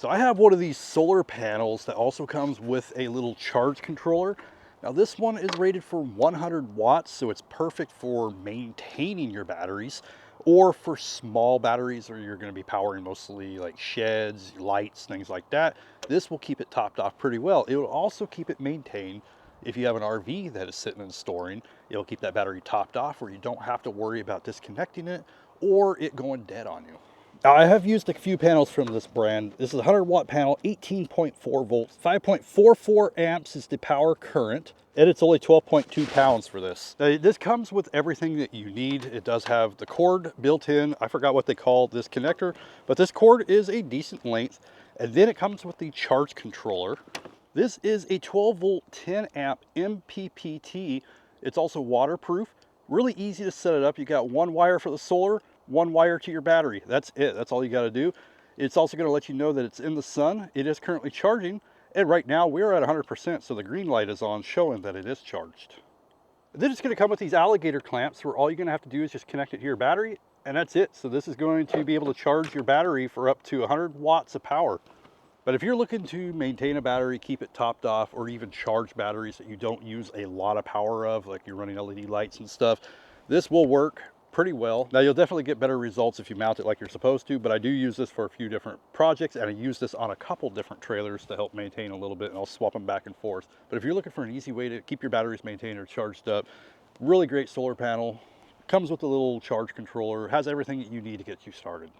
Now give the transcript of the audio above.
So I have one of these solar panels that also comes with a little charge controller. Now this one is rated for 100 watts, so it's perfect for maintaining your batteries or for small batteries where you're going to be powering mostly like sheds, lights, things like that. This will keep it topped off pretty well. It will also keep it maintained. If you have an RV that is sitting and storing, it'll keep that battery topped off where you don't have to worry about disconnecting it or it going dead on you. Now, I have used a few panels from this brand. This is a 100 watt panel, 18.4 volts, 5.44 amps is the power current, and it's only 12.2 pounds for this. Now, this comes with everything that you need. It does have the cord built in. I forgot what they call this connector, but this cord is a decent length. And then it comes with the charge controller. This is a 12 volt, 10 amp MPPT. It's also waterproof. Really easy to set it up. You got one wire for the solar, one wire to your battery. That's it. That's all you got to do. It's also going to let you know that it's in the sun. It is currently charging, and right now we're at 100%, so the green light is on, showing that it is charged. Then it's going to come with these alligator clamps where all you're going to have to do is just connect it to your battery, and that's it. So this is going to be able to charge your battery for up to 100 watts of power. But if you're looking to maintain a battery, keep it topped off, or even charge batteries that you don't use a lot of power of, like you're running LED lights and stuff, this will work pretty well. Now you'll definitely get better results if you mount it like you're supposed to, but I do use this for a few different projects, and I use this on a couple different trailers to help maintain a little bit, and I'll swap them back and forth. But if you're looking for an easy way to keep your batteries maintained or charged up, really great solar panel. Comes with a little charge controller, has everything that you need to get you started.